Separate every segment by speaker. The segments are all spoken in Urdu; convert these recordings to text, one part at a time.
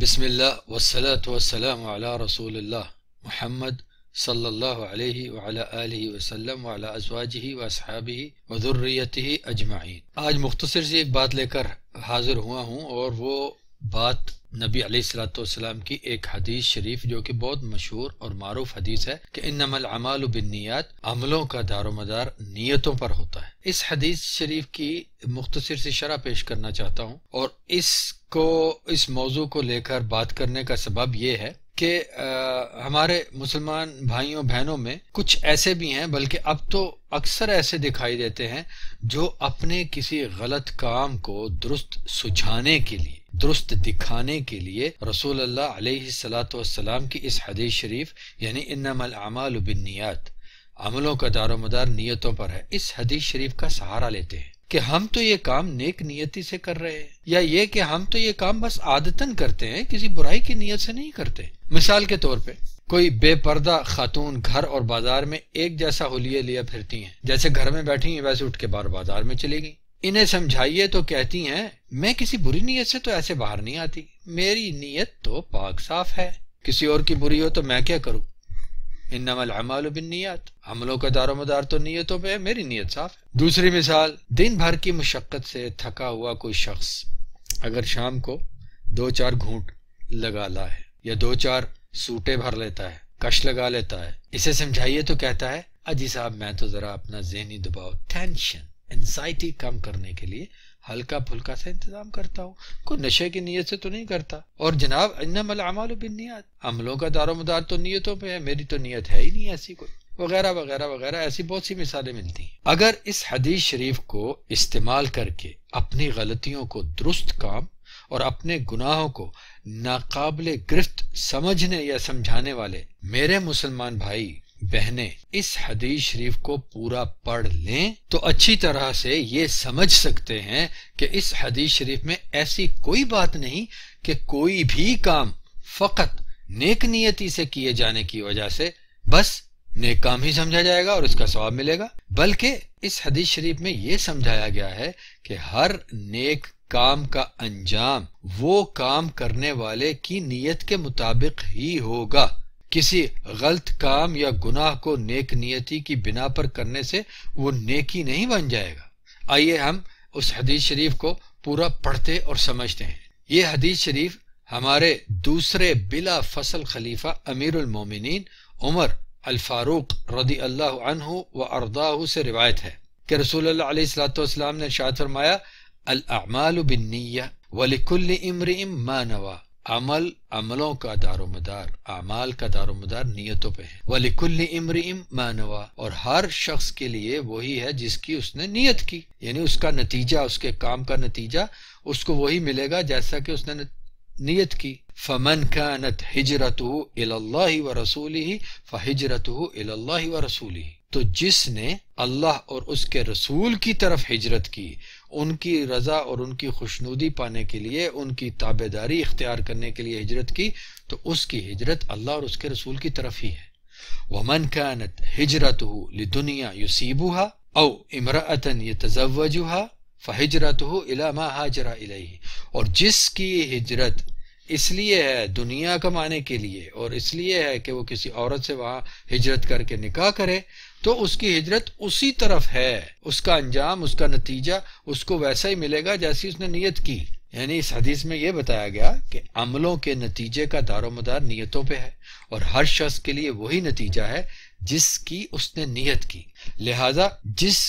Speaker 1: بسم اللہ والصلاة والسلام علی رسول اللہ محمد صلی اللہ علیہ وعلی آلہ وسلم وعلی ازواجہ واصحابہ وذریتہ اجمعین۔ آج مختصر سی ایک بات لے کر حاضر ہوا ہوں، اور وہ بات نبی علیہ الصلوۃ والسلام کی ایک حدیث شریف جو کہ بہت مشہور اور معروف حدیث ہے کہ انما الاعمال بالنیات، عملوں کا دار و مدار نیتوں پر ہوتا ہے۔ اس حدیث شریف کی مختصر سی شرح پیش کرنا چاہتا ہوں، اور اس موضوع کو لے کر بات کرنے کا سبب یہ ہے کہ ہمارے مسلمان بھائیوں بہنوں میں کچھ ایسے بھی ہیں، بلکہ اب تو اکثر ایسے دکھائی دیتے ہیں جو اپنے کسی غلط کام کو درست سجھانے کے لیے، درست دکھانے کے لیے رسول اللہ علیہ الصلوۃ والسلام کی اس حدیث شریف یعنی انما الاعمال بالنیات، عملوں کا دار و مدار نیتوں پر ہے، اس حدیث شریف کا سہارا لیتے ہیں کہ ہم تو یہ کام نیک نیتی سے کر رہے ہیں، یا یہ کہ ہم تو یہ کام بس عادتاً کرتے ہیں، کسی برائی کی نیت سے نہیں کرتے۔ مثال کے طور پہ کوئی بے پردہ خاتون گھر اور بازار میں ایک جیسا حلیہ لیا پھرتی ہیں، جیسے گھر میں بیٹھی ہیں ویسے اٹھ کے بازار میں چلی گئیں۔ انہیں سمجھائیے تو کہتی ہیں میں کسی بری نیت سے تو ایسے باہر نہیں آتی، میری نیت تو پاک صاف ہے، کسی اور کی بری ہو تو میں کیا کروں؟ انما الاعمال بالنیات، عملوں کا دار و مدار تو نیتوں پہ ہے، میری نیت صاف ہے۔ دوسری مثال، دن بھر کی مشقت سے تھکا ہوا کوئی شخص اگر شام کو 2-4 گھونٹ لگا لا ہے یا 2-4 سوٹے بھر لیتا ہے، کش لگا لیتا ہے، اسے سمجھائیے تو کہتا ہے اجی صاحب میں تو ذرا اپنا ذہنی دباؤ، ٹینشن، انزائٹی کم کرنے کے لیے ہلکا پھلکا سے انتظام کرتا ہوں، کوئی نشے کی نیت سے تو نہیں کرتا، اور جناب انما الاعمال بالنیات، عملوں کا دار و مدار تو نیتوں پہ ہے، میری تو نیت ہے ہی نہیں ایسی کوئی، وغیرہ وغیرہ وغیرہ، ایسی بہت سی مثالیں ملتی ہیں۔ اگر اس حدیث شریف کو استعمال کر کے اپنی غلطیوں کو درست کام اور اپنے گناہوں کو ناقابل گرفت سمجھنے یا سمجھانے والے میرے مسلمان بھائی بہنیں اس حدیث شریف کو پورا پڑھ لیں تو اچھی طرح سے یہ سمجھ سکتے ہیں کہ اس حدیث شریف میں ایسی کوئی بات نہیں کہ کوئی بھی کام فقط نیک نیتی سے کیے جانے کی وجہ سے بس نیک کام ہی سمجھا جائے گا اور اس کا ثواب ملے گا، بلکہ اس حدیث شریف میں یہ سمجھایا گیا ہے کہ ہر نیک کام کا انجام وہ کام کرنے والے کی نیت کے مطابق ہی ہوگا۔ کسی غلط کام یا گناہ کو نیک نیتی کی بنا پر کرنے سے وہ نیکی نہیں بن جائے گا۔ آئیے ہم اس حدیث شریف کو پورا پڑھتے اور سمجھتے ہیں۔ یہ حدیث شریف ہمارے دوسرے بلا فصل خلیفہ امیر المومنین عمر الفاروق رضی اللہ عنہ و ارضاہ سے روایت ہے کہ رسول اللہ علیہ الصلوۃ والسلام نے ارشاد فرمایا الاعمال بالنیہ ولکل امرئ ما نوی، عملوں کا دار و مدار، اعمال کا دار و مدار نیتوں پہ ہے، وَلِكُلِّ امْرِئٍ مَا نَوَى، اور ہر شخص کے لیے وہی ہے جس کی اس نے نیت کی، یعنی اس کا نتیجہ، اس کے کام کا نتیجہ اس کو وہی ملے گا جیسا کہ اس نے نیت کی۔ فَمَنْ كَانَتْ هِجْرَتُهُ إِلَى اللَّهِ وَرَسُولِهِ فَهِجْرَتُهُ إِلَى اللَّهِ وَرَسُولِهِ، تو جس نے اللہ اور اس کے رسول کی طرف ہجرت کی، ان کی رضا اور ان کی خوشنودی پانے کے لیے، ان کی تابعداری اختیار کرنے کے لیے ہجرت کی، تو اس کی ہجرت اللہ اور اس کے رسول کی طرف ہی ہے۔ وَمَنْ كَانَتْ هِجْرَتُهُ لِدُنْيَا يُصِيبُهَا أَوْ امْرَأَةً يَتَزَوَّجُهَا فَهِجْرَتُهُ إِلَى مَا هَاجَرَ إِلَيْهِ، اور جس کی ہجرت اس لیے ہے دنیا کمانے کے لیے، اور اس لیے ہے کہ وہ کسی عورت سے وہاں ہجرت کر کے نکاح کرے، تو اس کی ہجرت اسی طرف ہے، اس کا انجام، اس کا نتیجہ اس کو ویسا ہی ملے گا جیسی اس نے نیت کی۔ یعنی اس حدیث میں یہ بتایا گیا کہ عملوں کے نتیجے کا دار و مدار نیتوں پہ ہے، اور ہر شخص کے لیے وہی نتیجہ ہے جس کی اس نے نیت کی، لہذا جس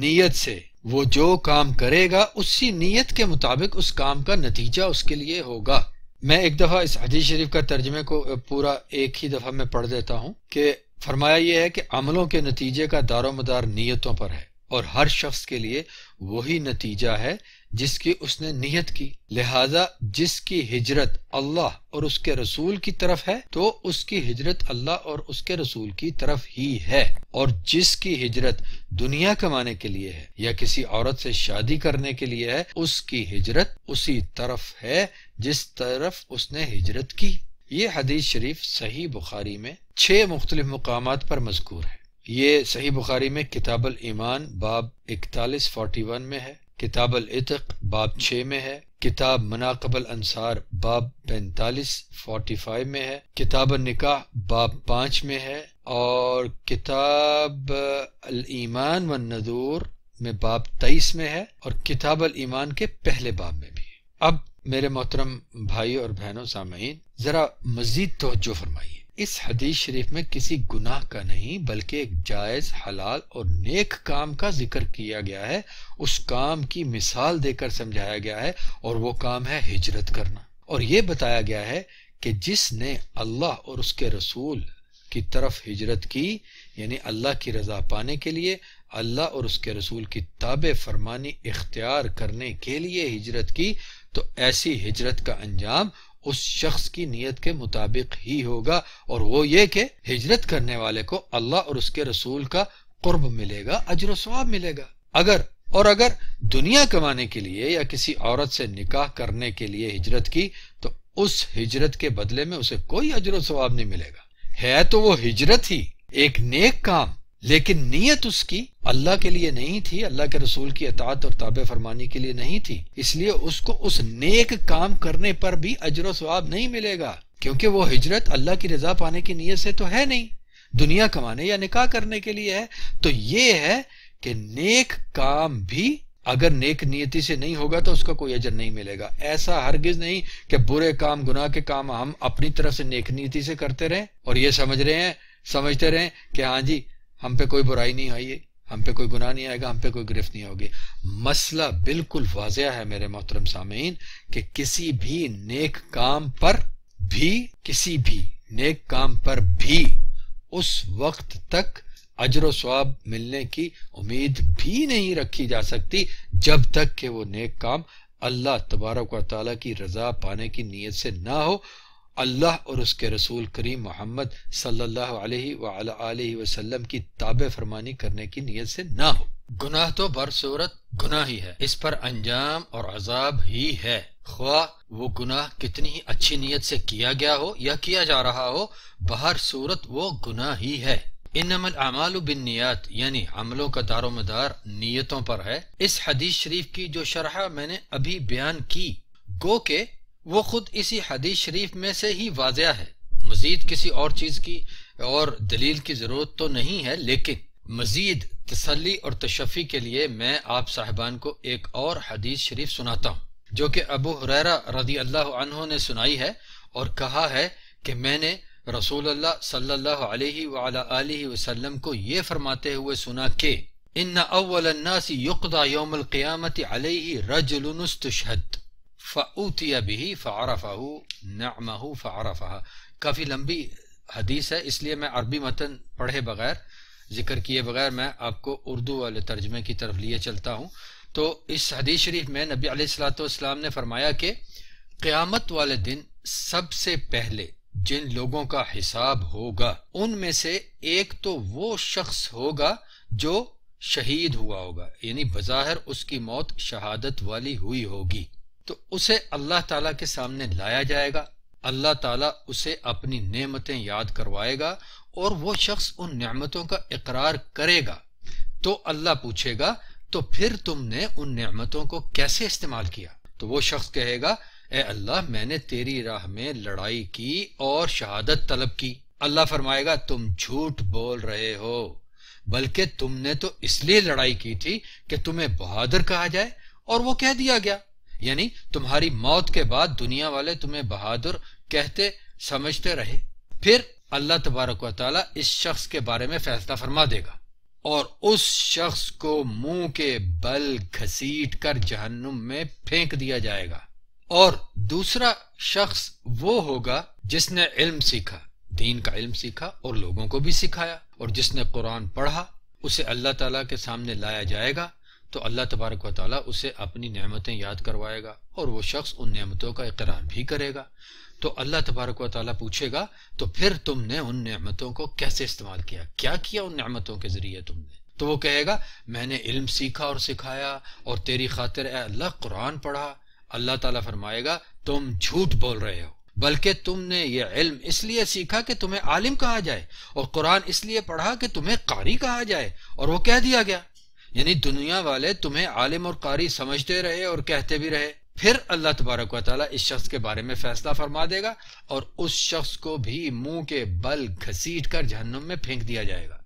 Speaker 1: نیت سے وہ جو کام کرے گا اسی نیت کے مطابق اس کام کا نتیجہ اس کے لیے ہوگا۔ میں ایک دفعہ اس حدیث شریف کا ترجمے کو پورا ایک ہی دفعہ میں پڑھ دیتا ہوں کہ فرمایا یہ ہے کہ عملوں کے نتیجے کا دار و مدار نیتوں پر ہے، اور ہر شخص کے لیے وہی نتیجہ ہے جس کی اس نے نیت کی، لہذا جس کی ہجرت اللہ اور اس کے رسول کی طرف ہے تو اس کی ہجرت اللہ اور اس کے رسول کی طرف ہی ہے، اور جس کی ہجرت دنیا کمانے کے لیے ہے یا کسی عورت سے شادی کرنے کے لیے ہے، اس کی ہجرت اسی طرف ہے جس طرف اس نے ہجرت کی۔ یہ حدیث شریف صحیح بخاری میں 6 مختلف مقامات پر مذکور ہے۔ یہ صحیح بخاری میں کتاب الایمان باب 4141 میں ہے، کتاب العتق باب 6 میں ہے، کتاب مناقب الانصار باب 45 میں ہے، کتاب النکاح باب 5 میں ہے، اور کتاب الایمان والنذور میں باب 23 میں ہے، اور کتاب الایمان کے پہلے باب میں بھی ہے۔ اب میرے محترم بھائی اور بہنوں سامعین، ذرا مزید توجہ فرمائیے۔ اس حدیث شریف میں کسی گناہ کا نہیں بلکہ ایک جائز، حلال اور نیک کام کا ذکر کیا گیا ہے، اس کام کی مثال دے کر سمجھایا گیا ہے، اور وہ کام ہے ہجرت کرنا۔ اور یہ بتایا گیا ہے کہ جس نے اللہ اور اس کے رسول کی طرف ہجرت کی، یعنی اللہ کی رضا پانے کے لیے، اللہ اور اس کے رسول کی تابع فرمانی اختیار کرنے کے لیے ہجرت کی، تو ایسی ہجرت کا انجام اس شخص کی نیت کے مطابق ہی ہوگا، اور وہ یہ کہ ہجرت کرنے والے کو اللہ اور اس کے رسول کا قرب ملے گا، اجر و ثواب ملے گا۔ اگر دنیا کمانے کے لیے یا کسی عورت سے نکاح کرنے کے لیے ہجرت کی، تو اس ہجرت کے بدلے میں اسے کوئی اجر و ثواب نہیں ملے گا۔ ہے تو وہ ہجرت ہی ایک نیک کام، لیکن نیت اس کی اللہ کے لیے نہیں تھی، اللہ کے رسول کی اطاعت اور تابع فرمانی کے لیے نہیں تھی، اس لیے اس کو اس نیک کام کرنے پر بھی اجر و ثواب نہیں ملے گا، کیونکہ وہ ہجرت اللہ کی رضا پانے کی نیت سے تو ہے نہیں، دنیا کمانے یا نکاح کرنے کے لیے ہے۔ تو یہ ہے کہ نیک کام بھی اگر نیک نیتی سے نہیں ہوگا تو اس کا کوئی اجر نہیں ملے گا۔ ایسا ہرگز نہیں کہ برے کام، گناہ کے کام ہم اپنی طرف سے نیک نیتی سے کرتے رہیں اور یہ سمجھتے رہیں کہ ہاں جی ہم پہ کوئی برائی نہیں آئی ہے، ہم پہ کوئی گناہ نہیں آئے گا، ہم پہ کوئی گرفت نہیں ہوگی۔ مسئلہ بالکل واضح ہے میرے محترم سامعین کہ کسی بھی نیک کام پر بھی اس وقت تک اجر و ثواب ملنے کی امید بھی نہیں رکھی جا سکتی جب تک کہ وہ نیک کام اللہ تبارک و تعالیٰ کی رضا پانے کی نیت سے نہ ہو، اللہ اور اس کے رسول کریم محمد صلی اللہ علیہ وعلی آلہ وسلم کی تابع فرمانی کرنے کی نیت سے نہ ہو۔ گناہ تو برصورت گناہ ہی ہے، اس پر انجام اور عذاب ہی ہے، خواہ وہ گناہ کتنی ہی اچھی نیت سے کیا گیا ہو یا کیا جا رہا ہو، بہر صورت وہ گناہ ہی ہے۔ انما الاعمال بالنیات، یعنی عملوں کا دار و مدار نیتوں پر ہے۔ اس حدیث شریف کی جو شرح میں نے ابھی بیان کی، گو کہ وہ خود اسی حدیث شریف میں سے ہی واضح ہے، مزید کسی اور چیز کی اور دلیل کی ضرورت تو نہیں ہے، لیکن مزید تسلی اور تشفی کے لیے میں آپ صاحبان کو ایک اور حدیث شریف سناتا ہوں، جو کہ ابو ہریرہ رضی اللہ عنہ نے سنائی ہے اور کہا ہے کہ میں نے رسول اللہ صلی اللہ علیہ وعلی آلہ وسلم کو یہ فرماتے ہوئے سنا کہ ان اول الناس یقضى یوم القیامت علیہ رجل استشہد فأوتی به فعرفه نعمه فعرفها۔ کافی لمبی حدیث ہے، اس لیے میں عربی متن پڑھے بغیر، ذکر کیے بغیر میں آپ کو اردو والے ترجمے کی طرف لیے چلتا ہوں۔ تو اس حدیث شریف میں نبی علیہ الصلوۃ والسلام نے فرمایا کہ قیامت والے دن سب سے پہلے جن لوگوں کا حساب ہوگا ان میں سے ایک تو وہ شخص ہوگا جو شہید ہوا ہوگا، یعنی بظاہر اس کی موت شہادت والی ہوئی ہوگی، تو اسے اللہ تعالیٰ کے سامنے لایا جائے گا، اللہ تعالیٰ اسے اپنی نعمتیں یاد کروائے گا اور وہ شخص ان نعمتوں کا اقرار کرے گا، تو اللہ پوچھے گا تو پھر تم نے ان نعمتوں کو کیسے استعمال کیا؟ تو وہ شخص کہے گا اے اللہ میں نے تیری راہ میں لڑائی کی اور شہادت طلب کی۔ اللہ فرمائے گا تم جھوٹ بول رہے ہو، بلکہ تم نے تو اس لیے لڑائی کی تھی کہ تمہیں بہادر کہا جائے اور وہ کہہ دیا گیا، یعنی تمہاری موت کے بعد دنیا والے تمہیں بہادر کہتے سمجھتے رہے۔ پھر اللہ تبارک و تعالیٰ اس شخص کے بارے میں فیصلہ فرما دے گا اور اس شخص کو منہ کے بل گھسیٹ کر جہنم میں پھینک دیا جائے گا، اور دوسرا شخص وہ ہوگا جس نے علم سیکھا، دین کا علم سیکھا اور لوگوں کو بھی سکھایا، اور جس نے قرآن پڑھا، اسے اللہ تعالیٰ کے سامنے لایا جائے گا تو اللہ تبارک و تعالیٰ اسے اپنی نعمتیں یاد کروائے گا اور وہ شخص ان نعمتوں کا اقرار بھی کرے گا، تو اللہ تبارک و تعالیٰ پوچھے گا تو پھر تم نے ان نعمتوں کو کیسے استعمال کیا، کیا کیا ان نعمتوں کے ذریعے تم نے؟ تو وہ کہے گا میں نے علم سیکھا اور سکھایا اور تیری خاطر اے اللہ قرآن پڑھا۔ اللہ تعالیٰ فرمائے گا تم جھوٹ بول رہے ہو، بلکہ تم نے یہ علم اس لیے سیکھا کہ تمہیں عالم کہا جائے، اور قرآن اس لیے پڑھا کہ تمہیں قاری کہا جائے، اور وہ کہہ دیا گیا، یعنی دنیا والے تمہیں عالم اور قاری سمجھتے رہے اور کہتے بھی رہے۔ پھر اللہ تبارک و تعالیٰ اس شخص کے بارے میں فیصلہ فرما دے گا اور اس شخص کو بھی منہ کے بل گھسیٹ کر جہنم میں پھینک دیا جائے گا۔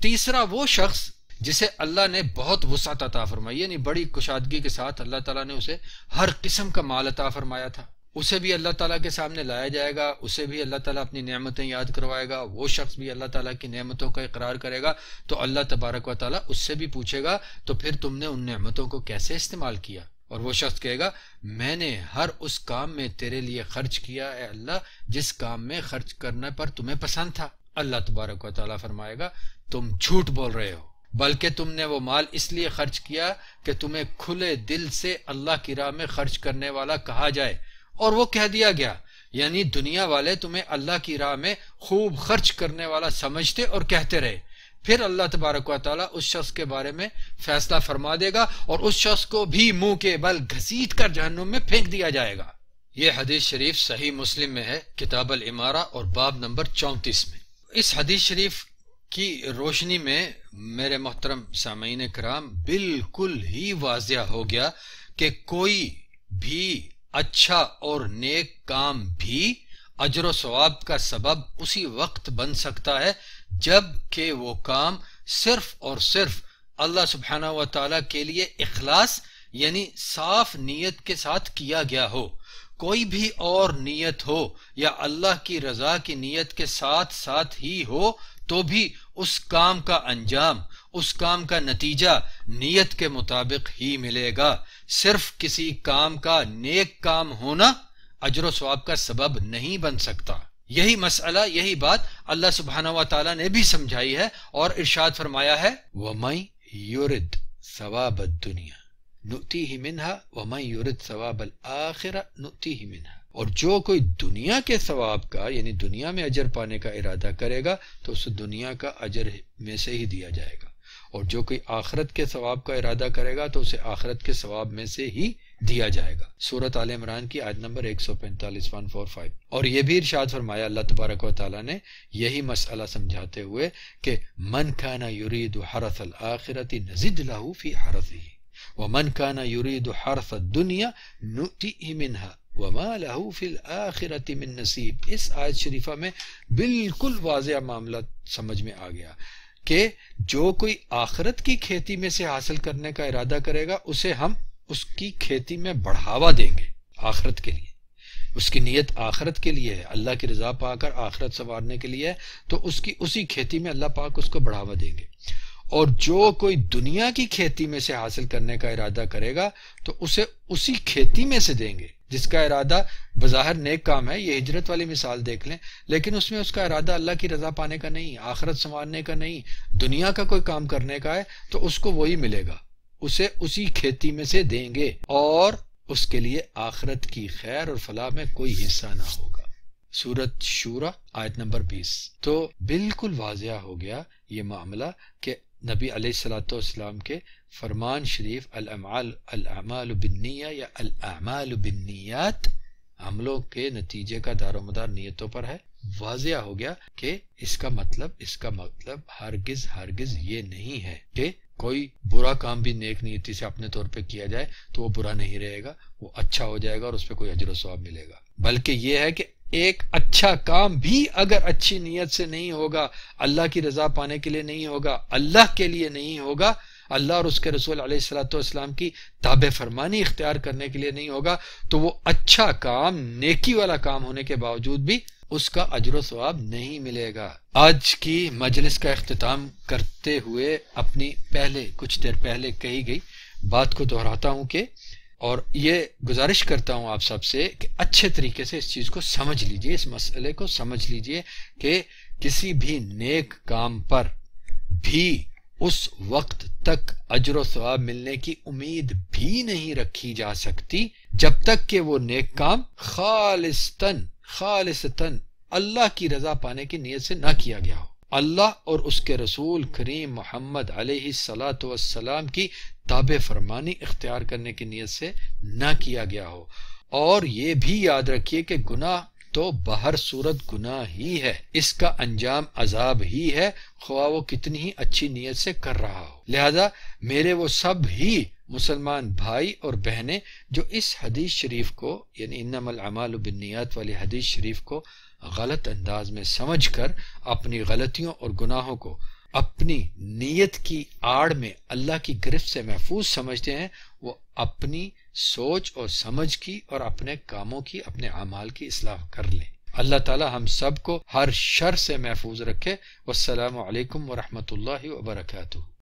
Speaker 1: تیسرا وہ شخص جسے اللہ نے بہت وسعت عطا فرمائی، یعنی بڑی کشادگی کے ساتھ اللہ تعالیٰ نے اسے ہر قسم کا مال عطا فرمایا تھا، اسے بھی اللہ تعالیٰ کے سامنے لایا جائے گا، اسے بھی اللہ تعالیٰ اپنی نعمتیں یاد کروائے گا، وہ شخص بھی اللہ تعالیٰ کی نعمتوں کا اقرار کرے گا، تو اللہ تبارک و تعالیٰ اس سے بھی پوچھے گا تو پھر تم نے ان نعمتوں کو کیسے استعمال کیا؟ اور وہ شخص کہے گا میں نے ہر اس کام میں تیرے لیے خرچ کیا اے اللہ جس کام میں خرچ کرنے پر تمہیں پسند تھا۔ اللہ تبارک و تعالیٰ فرمائے گا تم جھوٹ بول رہے ہو، بلکہ تم نے وہ مال اس لیے خرچ کیا کہ تمہیں کھلے دل سے اللہ کی راہ میں خرچ کرنے والا کہا جائے، اور وہ کہہ دیا گیا، یعنی دنیا والے تمہیں اللہ کی راہ میں خوب خرچ کرنے والا سمجھتے اور کہتے رہے۔ پھر اللہ تبارک و تعالیٰ اس شخص کے بارے میں فیصلہ فرما دے گا اور اس شخص کو بھی منہ کے بل گھسیٹ کر جہنم میں پھینک دیا جائے گا۔ یہ حدیث شریف صحیح مسلم میں ہے، کتاب الامارہ اور باب نمبر 34 میں۔ اس حدیث شریف کی روشنی میں میرے محترم سامعین کرام بالکل ہی واضح ہو گیا کہ کوئی بھی اچھا اور نیک کام بھی اجر و ثواب کا سبب اسی وقت بن سکتا ہے جب کہ وہ کام صرف اور صرف اللہ سبحانہ و تعالیٰ کے لیے اخلاص یعنی صاف نیت کے ساتھ کیا گیا ہو۔ کوئی بھی اور نیت ہو یا اللہ کی رضا کی نیت کے ساتھ ساتھ ہی ہو تو بھی اس کام کا انجام، اس کام کا نتیجہ نیت کے مطابق ہی ملے گا۔ صرف کسی کام کا نیک کام ہونا اجر و ثواب کا سبب نہیں بن سکتا۔ یہی مسئلہ، یہی بات اللہ سبحانہ و تعالیٰ نے بھی سمجھائی ہے اور ارشاد فرمایا ہے وَمَن يُرِدْ ثَوَابَ الدُّنْيَا نُؤْتِيهِ مِنْهَا وَمَن يُرِدْ ثَوَابَ الْآخِرَةِ نُؤْتِيهِ مِنْهَا۔ اور جو کوئی دنیا کے ثواب کا یعنی دنیا میں اجر پانے کا ارادہ کرے گا تو اسے دنیا کا اجر میں سے ہی دیا جائے گا، اور جو کوئی آخرت کے ثواب کا ارادہ کرے گا تو اسے آخرت کے ثواب میں سے ہی دیا جائے گا۔ سورۃ آل عمران کی آیت نمبر 145 145۔ اور یہ بھی ارشاد فرمایا اللہ تبارک و تعالیٰ نے یہی مسئلہ سمجھاتے ہوئے کہ من کان یرید حرث الآخرۃ نزد له فی حرثہ ومن کان یرید حرث الدنیا نؤتیہ منہا وما له فی الآخرۃ من نصیب۔ اس آیت شریفہ میں بالکل واضح معاملہ سمجھ میں آ گیا کہ جو کوئی آخرت کی کھیتی میں سے حاصل کرنے کا ارادہ کرے گا اسے ہم اس کی کھیتی میں بڑھاوا دیں گے، آخرت کے لیے۔ اس کی نیت آخرت کے لیے ہے، اللہ کی رضا پا کر آخرت سنوارنے کے لیے ہے، تو اس کی اسی کھیتی میں اللہ پاک اس کو بڑھاوا دیں گے۔ اور جو کوئی دنیا کی کھیتی میں سے حاصل کرنے کا ارادہ کرے گا تو اسے اسی کھیتی میں سے دیں گے جس کا ارادہ بظاہر نیک کام ہے۔ یہ ہجرت والی مثال دیکھ لیں، لیکن اس میں اس کا ارادہ اللہ کی رضا پانے کا نہیں، آخرت سنوارنے کا نہیں، دنیا کا کوئی کام کرنے کا ہے، تو اس کو وہی ملے گا، اسے اسی کھیتی میں سے دیں گے اور اس کے لیے آخرت کی خیر اور فلاح میں کوئی حصہ نہ ہوگا۔ سورۃ شورى آیت نمبر 20۔ تو بالکل واضح ہو گیا یہ معاملہ کہ نبی علیہ الصلوۃ والسلام کے فرمان شریف الاعمال بالنیہ یا الاعمال بالنیات، عملوں کے نتیجے کا دار و مدار نیتوں پر ہے۔ واضح ہو گیا کہ اس کا مطلب ہرگز یہ نہیں ہے کہ کوئی برا کام بھی نیک نیتی سے اپنے طور پہ کیا جائے تو وہ برا نہیں رہے گا، وہ اچھا ہو جائے گا اور اس پہ کوئی اجر و ثواب ملے گا، بلکہ یہ ہے کہ ایک اچھا کام بھی اگر اچھی نیت سے نہیں ہوگا، اللہ کی رضا پانے کے لیے نہیں ہوگا، اللہ کے لیے نہیں ہوگا، اللہ اور اس کے رسول علیہ الصلوۃ والسلام کی تابع فرمانی اختیار کرنے کے لیے نہیں ہوگا، تو وہ اچھا کام نیکی والا کام ہونے کے باوجود بھی اس کا اجر و ثواب نہیں ملے گا۔ آج کی مجلس کا اختتام کرتے ہوئے اپنی کچھ دیر پہلے کہی گئی بات کو دہراتا ہوں کہ اور یہ گزارش کرتا ہوں آپ سب سے کہ اچھے طریقے سے اس چیز کو سمجھ لیجئے، اس مسئلے کو سمجھ لیجئے کہ کسی بھی نیک کام پر بھی اس وقت تک اجر و ثواب ملنے کی امید بھی نہیں رکھی جا سکتی جب تک کہ وہ نیک کام خالصتاً اللہ کی رضا پانے کی نیت سے نہ کیا گیا ہو، اللہ اور اس کے رسول کریم محمد علیہ الصلاۃ والسلام کی تابع فرمانی اختیار کرنے کی نیت سے نہ کیا گیا ہو۔ اور یہ بھی یاد رکھیے کہ گناہ تو بہر صورت گناہ ہی ہے، اس کا انجام عذاب ہی ہے، خواہ وہ کتنی ہی اچھی نیت سے کر رہا ہو۔ لہذا میرے وہ سب ہی مسلمان بھائی اور بہنیں جو اس حدیث شریف کو یعنی انما الاعمال بالنیات والی حدیث شریف کو غلط انداز میں سمجھ کر اپنی غلطیوں اور گناہوں کو اپنی نیت کی آڑ میں اللہ کی گرفت سے محفوظ سمجھتے ہیں، وہ اپنی سوچ اور سمجھ کی اور اپنے کاموں کی، اپنے اعمال کی اصلاح کر لیں۔ اللہ تعالی ہم سب کو ہر شر سے محفوظ رکھے۔ والسلام علیکم ورحمۃ اللہ وبرکاتہ۔